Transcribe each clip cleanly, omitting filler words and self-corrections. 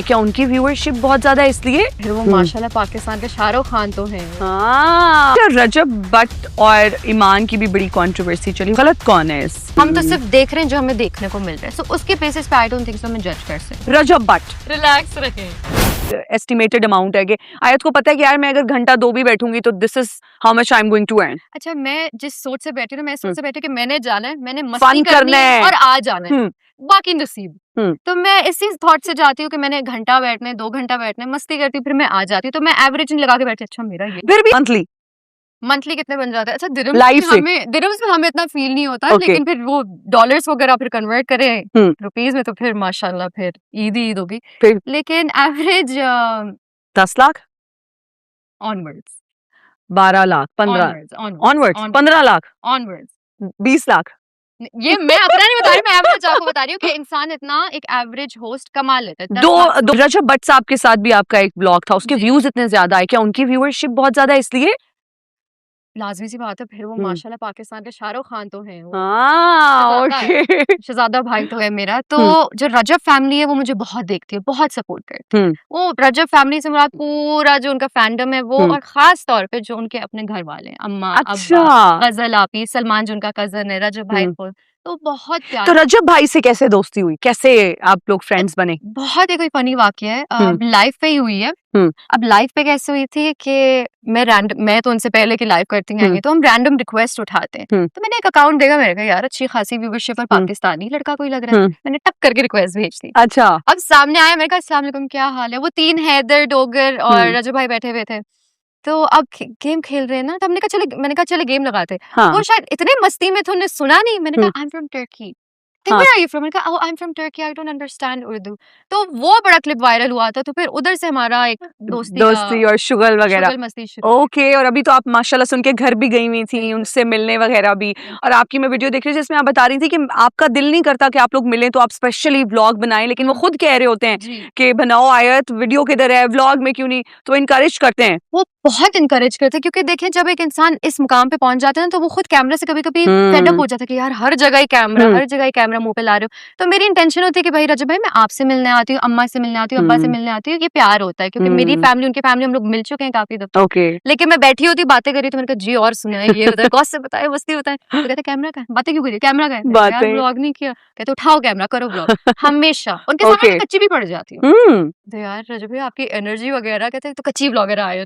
क्या उनकी व्यूअरशिप बहुत ज्यादा है इसलिए? फिर वो माशाल्लाह पाकिस्तान के शाहरुख खान तो हैं। हाँ, रजब भट्ट और ईमान की भी बड़ी कंट्रोवर्सी चली, गलत कौन है इस? हम तो सिर्फ देख रहे हैं जो हमें देखने को मिल रहा है, सो उसके बेसिस पे आई डोंट थिंक सो मैं जज कर सकती। रजब भट्ट रिलैक्स रखें। एस्टिमेटेड अमाउंट है कि आयत को पता है कि यार मैं अगर घंटा 2 भी बैठूंगी तो this is how much I am going to earn. अच्छा, मैं जिस सोच से बैठी हूँ, मैं सोच से बैठी कि मैंने जाना है, मैंने मस्ती फन करनी करना है है और आ जाना है, बाकी नसीब। हम्म। तो मैं इसी थॉट से जाती हूँ कि मैंने घंटा बैठना है, 2 घंटा बैठना है, मस्ती करती हूँ, फिर मैं आ जाती हूँ। तो मैं एवरेजिंग लगा के बैठी, अच्छा मेरा ये फिर भी मंथली कितने बन जाता है? अच्छा Life से। दिरहम्स में हमें इतना फील नहीं होता, Okay. लेकिन फिर वो डॉलर्स वगैरह फिर कन्वर्ट करें हम्म। रुपीस में तो फिर माशाल्लाह फिर ईद ही ईद होगी। फिर लेकिन average 10 lakh, onwards 12 lakh, 15 onwards, 15 lakh, onwards 20 lakh. ये मैं अपना नहीं बता रही, मैं एवरेज आपको बता रही हूँ कि इंसान इतना एक एवरेज होस्ट कमा लेता है। 10 लाख दो रजब भट्ट साहब के साथ भी आपका एक ब्लॉग था, उसके व्यूज इतने ज्यादा है, क्या उनकी व्यूअरशिप बहुत ज्यादा है इसलिए? लाजमी सी बात है, फिर वो माशाल्लाह पाकिस्तान के शाहरुख खान तो हैं, वो हाँ, शहजादा है, ओके। शहजादा भाई तो है मेरा। तो जो रजब फैमिली है वो मुझे बहुत देखती है, बहुत सपोर्ट करती है। वो रजब फैमिली से मुराद पूरा जो उनका फैंडम है वो, और खास तौर पे जो उनके अपने घर वाले हैं, अम्मा अच्छा। अब्बा, गजल आपी, सलमान जो उनका कजन है, रजब भाई को तो बहुत तो प्यार। रजब भाई से कैसे दोस्ती हुई, कैसे आप लोग फ्रेंड्स बने? बहुत एक कोई फनी वाकया है, लाइफ पे ही हुई है। अब लाइफ पे कैसे हुई थी कि मैं तो उनसे पहले की लाइव करती हैं, तो हम रैंडम रिक्वेस्ट उठाते हैं। तो मैंने एक अकाउंट देखा, मेरे कहा यार अच्छी खासी व्यूअरशिप और पाकिस्तानी लड़का कोई लग रहा है, मैंने टक करके रिक्वेस्ट भेज दी। अच्छा। अब सामने आया, मैंने कहा अस्सलाम वालेकुम, क्या हाल है? वो 3 हैदर, डोगर और रजब भाई बैठे हुए थे। तो अब गेम खेल रहे हैं ना, तो मैंने कहा चले गेम लगाते। वो शायद इतने मस्ती में थे, उन्हें सुना नहीं। मैंने कहा I am from Turkey. Where are you from? मैंने कहा, oh, I'm from Turkey. I don't understand Urdu. तो वो बड़ा क्लिप वायरल हुआ था, तो फिर उधर से हमारा एक दोस्ती और शुगल वगैरह। मस्ती शुरू। ओके, और अभी तो आप माशाल्लाह से उनके घर भी गई हुई थी, उनसे मिलने वगैरह भी। और आपकी मैं वीडियो देख रही थी जिसमें आप बता रही थी कि आपका दिल नहीं करता कि आप लोग मिलें तो आप स्पेशली व्लॉग बनाएं, लेकिन वो खुद कह रहे होते हैं कि बनाओ आयत, वीडियो किधर है, व्लॉग में क्यों नहीं? तो इनकरेज करते हैं, वो बहुत इनकरेज करते हैं, क्योंकि देखिए जब एक इंसान इस मुकाम पे पहुंच जाता है ना, तो वो खुद कैमरा से कभी कभी फेड अप हो जाता है कि यार हर जगह ही कैमरा मुंह पे ला रहे हो। तो मेरी इंटेंशन होती है कि भाई रजब भाई मैं आपसे मिलने आती हूँ, अम्मा से मिलने आती हूँ, अब्बा से मिलने आती हूँ, ये प्यार होता है, क्योंकि मेरी फैमिली उनकी फैमिली हम लोग मिल चुके हैं काफी दफा। लेकिन मैं बैठी होती बातें करी, तो मैंने कहा जी और सुना है, ये बताए, गॉसिप बताए, मस्ती बताए। तो कहते कैमरा का बातें क्यों करी, कैमरा का यार व्लॉग नहीं किया। कहते उठाओ कैमरा, करो व्लॉग। हमेशा उनके सामने मैं कच्ची भी पड़ जाती हूँ। तो यार रजब भाई आपकी एनर्जी वगैरह, कहते तो कच्ची ब्लॉगर आए,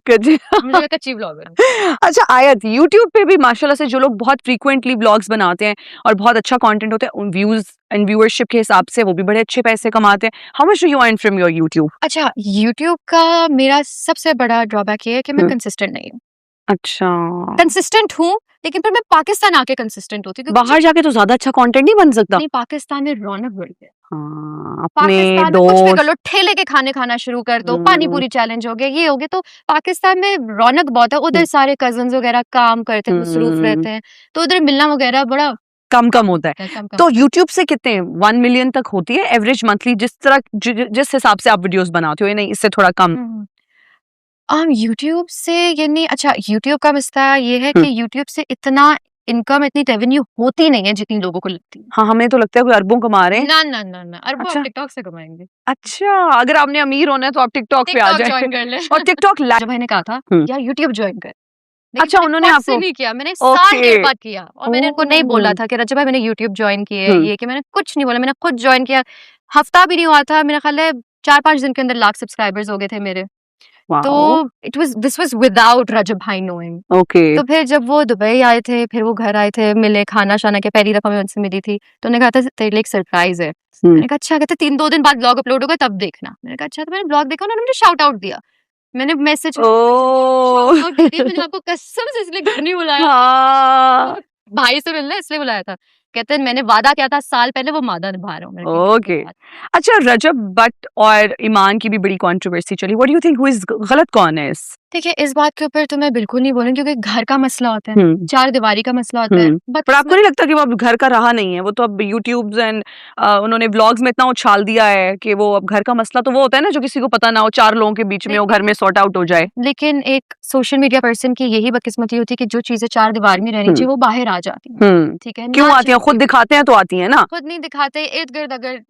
मुझे कच्ची ब्लॉगर। अच्छा आयत, यूट्यूब पे भी माशाल्लाह से जो लोग बहुत फ्रीक्वेंटली ब्लॉग्स बनाते हैं और बहुत अच्छा कंटेंट होता है, उन व्यूज एंड व्यूअरशिप के हिसाब से वो भी बड़े अच्छे पैसे कमाते हैं। How much do you earn from your YouTube? अच्छा, यूट्यूब का मेरा सबसे बड़ा ड्रॉबैक ये है कि मैं कंसिस्टेंट नहीं हूँ। अच्छा, कंसिस्टेंट हूँ, लेकिन फिर मैं पाकिस्तान आके कंसिस्टेंट होती हूँ। बाहर जाके तो ज्यादा अच्छा कंटेंट नहीं बन सकता। नहीं, पाकिस्तान में रौनक बढ़ गई। हाँ, पाकिस्तान में कुछ भी कर लो, ठेले के खाने खाना शुरू कर दो, पानी पूरी चैलेंज हो गया, ये हो गया। तो पाकिस्तान में रौनक बहुत है, उधर सारे कजन्स वगैरह काम करते हैं, मसरूफ रहते हैं, तो उधर मिलना वगैरह बड़ा कम होता है। तो YouTube से कितने 1 मिलियन तक होती है एवरेज मंथली, जिस हिसाब से आप वीडियोस बनाते हो, या नहीं इससे थोड़ा कम? YouTube से ये नहीं। अच्छा, YouTube का मसला ये है कि YouTube से इतना इनकम, इतनी रेवेन्यू होती नहीं है जितनी लोगों को लगती है। हाँ, हमें तो लगता है कोई अरबों कमा रहे हैं। ना अरबों आप टिकटॉक से कमाएंगे। अच्छा, अगर आपने अमीर होना है तो आप टिकटॉक पे आ जाए, ज्वाइन कर ले। और टिकटॉक रजब भाई ने कहा था यार YouTube ज्वाइन कर। अच्छा, उन्होंने आपको नहीं किया, मैंने साल डेढ़ बाद किया, और मैंने उनको नहीं बोला था कि रजब भाई मैंने YouTube ज्वाइन किया है, ये कि मैंने कुछ नहीं बोला, मैंने खुद ज्वाइन किया। हफ्ता भी नहीं हुआ था, मेरा ख्याल है 4-5 दिन के अंदर लाख सब्सक्राइबर्स हो गए थे मेरे। तो दिस वाज विदाउट रजब भाई नोइंग। तो फिर जब वो दुबई आए थे, फिर वो घर आए थे, मिले, खाना शाना के, पहली दफा मैं उनसे मिली थी, तो उन्होंने कहा था तेरे लिए एक सरप्राइज है। मैंने कहा अच्छा। कहते 2 दिन बाद ब्लॉग अपलोड होगा तब देखना। मैंने कहा अच्छा। तो मैंने ब्लॉग देखा, उन्होंने मुझे शाउट आउट दिया, मैंने मैसेज मैंने आपको कसम से इसलिए घर नहीं बुलाया, भाई से मिलना इसलिए बुलाया था। कहते हैं मैंने वादा किया था साल पहले, वो वादा निभा रहा हूँ। ओके। अच्छा, रजब भट्ट और ईमान की भी बड़ी कंट्रोवर्सी चली, what do you think, who is गलत कौन है इस? देखिए, इस बात के ऊपर तो मैं बिल्कुल नहीं बोलूँगी क्योंकि घर का मसला होता है, हम्म चार दीवारी का मसला होता है। बट पर आपको नहीं लगता कि वो अब घर का रहा नहीं है? वो तो अब यूट्यूब्स एंड उन्होंने व्लॉग्स में इतना उछाल दिया है कि वो अब घर का मसला तो वो होता है ना जो किसी को पता ना हो, 4 लोगों के बीच में वो घर में सॉर्ट आउट हो जाए। लेकिन एक सोशल मीडिया पर्सन की यही बदकिस्मती होती है कि जो चीज़ें चार दीवार में रहनी चाहिए वो बाहर आ जाती हैं, ठीक है? क्यों ना आती हैं? खुद चाहते दिखाते हैं तो आती हैं ना। खुद नहीं दिखाते, इर्द-गिर्द अगर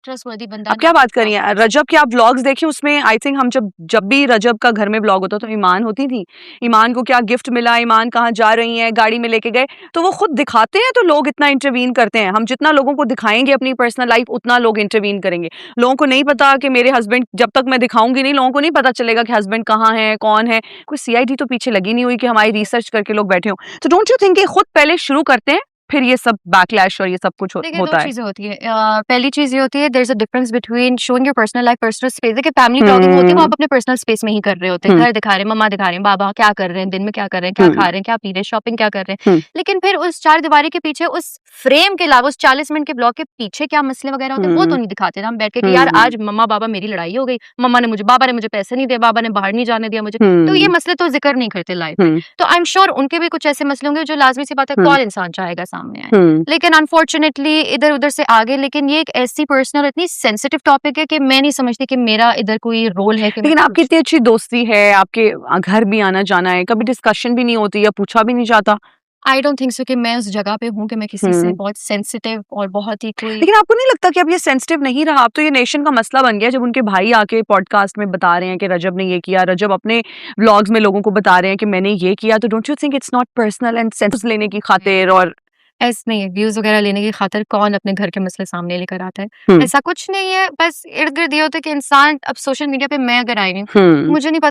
ट्रस्टवर्दी बंदा अब ना क्या हो बात तो करिए रजब के आप व्लॉग्स देखिए उसमें आई थिंक हम जब जब भी रजब का घर में व्लॉग होता तो ईमान होती थी। ईमान को क्या गिफ्ट मिला, ईमान कहाँ जा रही हैं, गाड़ी में लेके गए, तो वो खुद दिखाते हैं तो लोग इतना इंटरवीन करते हैं। हम जितना लोगों को दिखाएंगे अपनी पर्सनल लाइफ उतना लोग इंटरवीन करेंगे। लोगों को नहीं पता कि मेरे हस्बैंड, जब तक मैं दिखाऊंगी नहीं लोगों को नहीं पता चलेगा कि हस्बैंड कहाँ है, कौन है। कोई सीआईडी तो पीछे लगी नहीं हुई कि हमारी रिसर्च करके लोग बैठे हों। तो डोंट यू थिंक कि खुद पहले शुरू करते हैं फिर ये सब बैकलैश और ये सब कुछ देखिए, 2 होता है? चीज़ें होती हैं। पहली चीज़ ये होती है there is a difference between showing your personal life, personal space. देखिए, फैमिली व्लॉगिंग होती है वो आप अपने पर्सनल स्पेस में ही कर रहे होते हैं। घर दिखा रहे हैं, मम्मा दिखा रहे हैं, बाबा क्या कर रहे हैं, दिन में क्या कर रहे हैं, क्या खा रहे हैं, क्या पी रहे हैं, शॉपिंग क्या कर रहे हैं। लेकिन फिर उस चार दीवारी के पीछे, उस फ्रेम के अलावा, उस 40 मिनट के ब्लॉग के पीछे क्या मसले वगैरह होते हैं वो तो नहीं दिखाते ना हम बैठ के कि यार आज मम्मा बाबा मेरी लड़ाई हो गई, बाबा ने मुझे पैसे नहीं दिए, बाबा ने बाहर नहीं जाने दिया मुझे। तो ये मसले तो जिक्र नहीं करते लाइव में। तो आई एम श्योर उनके भी कुछ ऐसे मसले होंगे जो लाजमी सी बात है कौन इंसान चाहेगा सामने आए। लेकिन अनफॉर्चुनेटली इधर उधर से आगे, लेकिन ये एक ऐसी पर्सनल इतनी सेंसिटिव टॉपिक है कि मैं नहीं समझती कि मेरा इधर कोई रोल है कि लेकिन आपकी इतनी अच्छी दोस्ती है, आपके घर भी आना जाना है, कभी डिस्कशन भी नहीं होती या पूछा भी नहीं जाता? आई डोंट थिंक सो कि मैं उस जगह पे हूँ कि मैं किसी से बहुत सेंसिटिव और बहुत ही कोई लेकिन आपको नहीं लगता कि अब ये सेंसिटिव नहीं रहा? अब तो ये नेशन का मसला बन गया जब उनके भाई आके पॉडकास्ट में बता रहे हैं कि रजब ने ये किया, रजब अपने व्लॉग्स में लोगों को बता रहे हैं कि मैंने ये किया, तो don't you think it's not personal and sense लेने की खातिर और ऐसा नहीं है, व्यूज वगैरह लेने की खातिर कौन अपने घर के मसले सामने लेकर आता है। ऐसा कुछ नहीं है, बस इर्द गिर्द ये होता है कि इंसान अब सोशल मीडिया पे मैं अगर आई हूँ मुझे नहीं पता